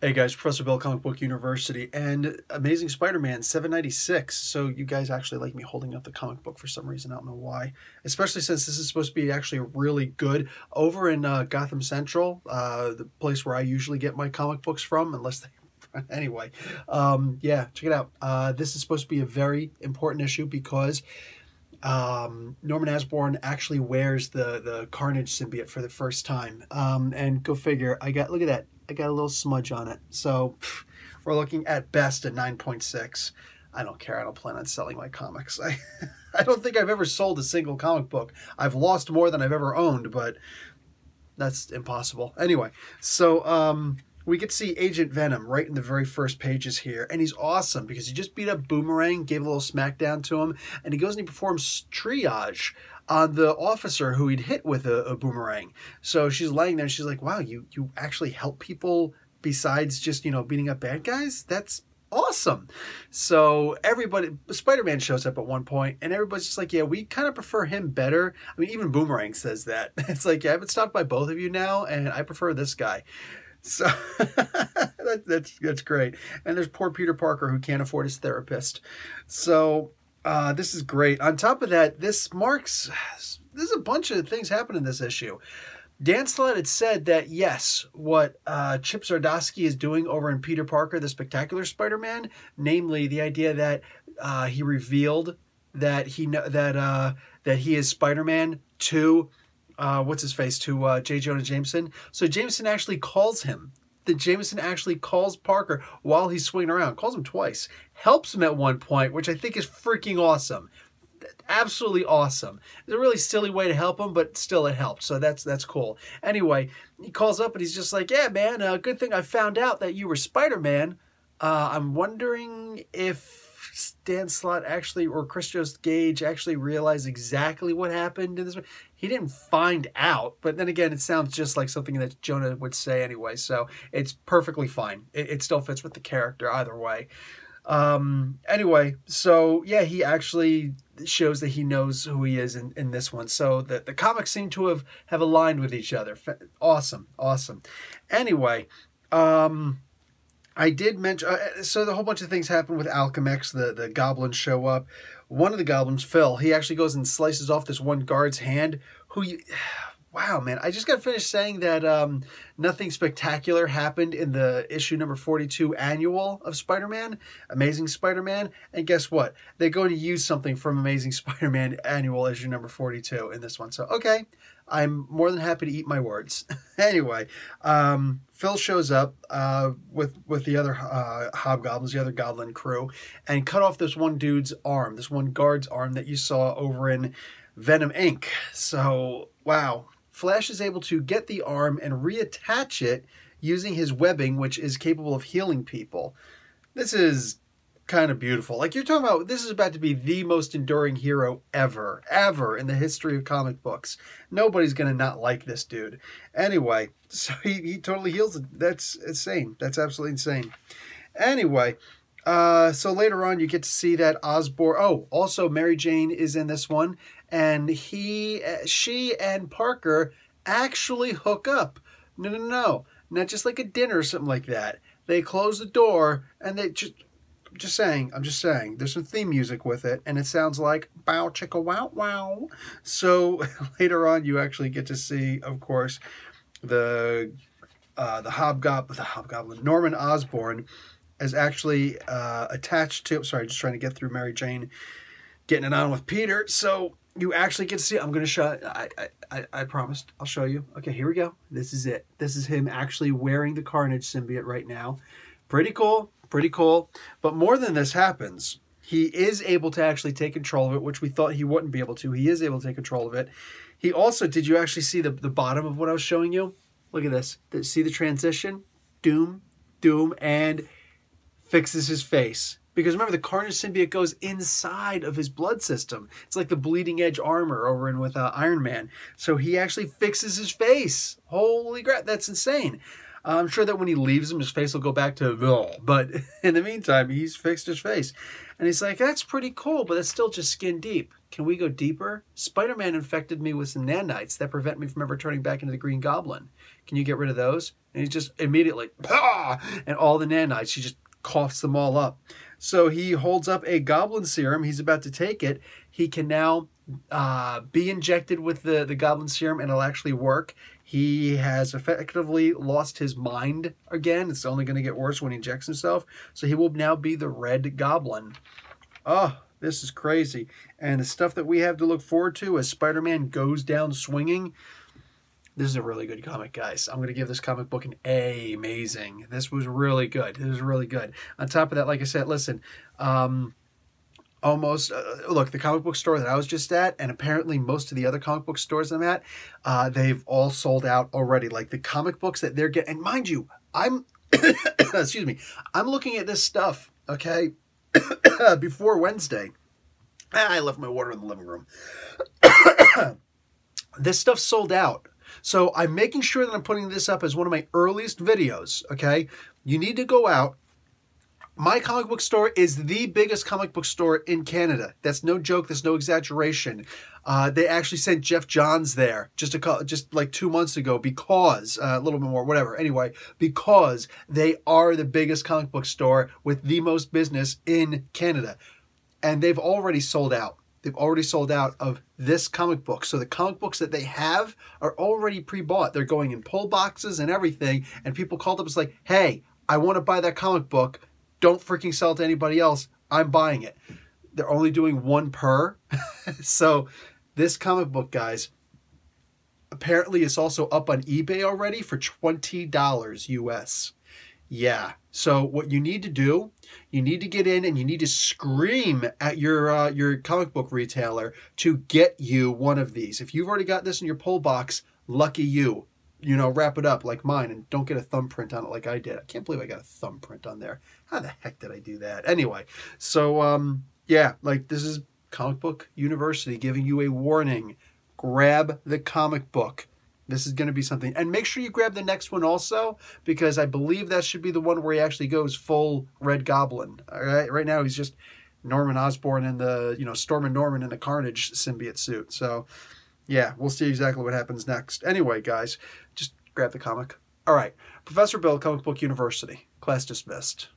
Hey guys, Professor Bill, Comic Book University, and Amazing Spider-Man 796. So you guys actually like me holding up the comic book for some reason. I don't know why. Especially since this is supposed to be actually really good. Over in Gotham Central, the place where I usually get my comic books from, unless they... Anyway, yeah, check it out. This is supposed to be a very important issue because Norman Osborn actually wears the Carnage symbiote for the first time. And go figure, look at that. I got a little smudge on it. So we're looking at best at 9.6. I don't care. I don't plan on selling my comics. I don't think I've ever sold a single comic book. I've lost more than I've ever owned, but that's impossible. Anyway, so we get to see Agent Venom right in the very first pages here. And he's awesome because he just beat up Boomerang, gave a little smackdown to him, and he goes and he performs triage on the officer who he'd hit with a boomerang. So she's laying there and she's like, wow, you actually help people besides just, beating up bad guys? That's awesome. So everybody, Spider-Man shows up at one point and everybody's just like, yeah, we kind of prefer him better. I mean, even Boomerang says that. It's like, yeah, I've been stopped by both of you now and I prefer this guy. So that's great. And there's poor Peter Parker who can't afford his therapist. So this is great. On top of that, there's a bunch of things happen in this issue. Dan Slott had said that, yes, what Chip Zdarsky is doing over in Peter Parker, the Spectacular Spider-Man, namely the idea that he revealed that he is Spider-Man to to J. Jonah Jameson. So Jameson actually calls him. Jameson actually calls Parker while he's swinging around. Calls him twice. Helps him at one point, which I think is freaking awesome. Absolutely awesome. It's a really silly way to help him, but still it helped. So that's cool. Anyway, he calls up and he's just like, yeah, man, good thing I found out that you were Spider-Man. I'm wondering if Dan Slott actually, or Christos Gage actually realized exactly what happened in this. He didn't find out, but then again, it sounds just like something that Jonah would say anyway, so it's perfectly fine. It still fits with the character either way. Anyway, so yeah, he actually shows that he knows who he is in this one. So the comics seem to have aligned with each other. Awesome. Anyway, I did mention, so the whole bunch of things happen with Alchemex. The goblins show up. One of the goblins, Phil, he actually goes and slices off this one guard's hand. Wow, man, I just got finished saying that nothing spectacular happened in the issue number 42 annual of Spider-Man, Amazing Spider-Man. And guess what? They're going to use something from Amazing Spider-Man annual issue number 42 in this one. So, okay, I'm more than happy to eat my words. Anyway, Phil shows up with the other hobgoblins, the other goblin crew, and cut off this one dude's arm, this one guard's arm that you saw over in Venom Inc. So, wow. Flash is able to get the arm and reattach it using his webbing, which is capable of healing people. This is kind of beautiful. Like, you're talking about, this is about to be the most enduring hero ever in the history of comic books. Nobody's going to not like this dude. Anyway, so he totally heals it. That's insane. That's absolutely insane. Anyway, so later on you get to see that Osborn... Oh, also Mary Jane is in this one. And she and Parker actually hook up. No. Not just like a dinner or something like that. They close the door and they I'm just saying. There's some theme music with it. And it sounds like bow chicka wow wow. So later on you actually get to see, of course, the hobgoblin, Norman Osborn, is actually attached to... Sorry, just trying to get through Mary Jane getting it on with Peter. So... you actually get to see, I'm going to show, I promised, I'll show you. Okay, here we go. This is it. This is him actually wearing the Carnage symbiote right now. Pretty cool. But more than this happens. He is able to actually take control of it, which we thought he wouldn't be able to. He is able to take control of it. He also, did you actually see the bottom of what I was showing you? Look at this. See the transition? Doom, and fixes his face. Because remember, the Carnage symbiote goes inside of his blood system. It's like the bleeding edge armor over in with Iron Man. So he actually fixes his face. Holy crap, that's insane. I'm sure that when he leaves him, his face will go back to... But in the meantime, he's fixed his face. And he's like, that's pretty cool, but it's still just skin deep. Can we go deeper? Spider-Man infected me with some nanites that prevent me from ever turning back into the Green Goblin. Can you get rid of those? And he just immediately, and all the nanites, he just coughs them all up. So he holds up a goblin serum. He's about to take it. He can now be injected with the goblin serum, and it'll actually work. He has effectively lost his mind again. It's only going to get worse when he injects himself. So he will now be the Red Goblin. Oh, this is crazy. And the stuff that we have to look forward to as Spider-Man goes down swinging. This is a really good comic, guys. I'm going to give this comic book an A. Amazing. This was really good. This was really good. On top of that, like I said, listen, look, the comic book store that I was just at, and apparently most of the other comic book stores I'm at, they've all sold out already. Like the comic books that they're getting, and mind you, I'm, excuse me, I'm looking at this stuff, okay, before Wednesday. I left my water in the living room. This stuff sold out. So I'm making sure that I'm putting this up as one of my earliest videos, okay? You need to go out. My comic book store is the biggest comic book store in Canada. That's no joke. That's no exaggeration. They actually sent Jeff Johns there just like 2 months ago because, a little bit more, whatever. Anyway, because they are the biggest comic book store with the most business in Canada. And they've already sold out. They've already sold out of this comic book. So the comic books that they have are already pre-bought. They're going in pull boxes and everything. And people called up and was like, hey, I want to buy that comic book. Don't freaking sell it to anybody else. I'm buying it. They're only doing one per. So this comic book, guys, apparently is also up on eBay already for $20 US. Yeah. So what you need to do, you need to get in and you need to scream at your comic book retailer to get you one of these. If you've already got this in your pull box, lucky you. You know, wrap it up like mine and don't get a thumbprint on it like I did. I can't believe I got a thumbprint on there. How the heck did I do that? Anyway, so yeah, like this is Comic Book University giving you a warning. Grab the comic book. This is going to be something. And make sure you grab the next one also, because I believe that should be the one where he actually goes full Red Goblin. All right. Right now he's just Norman Osborn in the, Storm and Norman in the Carnage symbiote suit. So yeah, we'll see exactly what happens next. Anyway, guys, just grab the comic. All right. Professor Bill, Comic Book University. Class dismissed.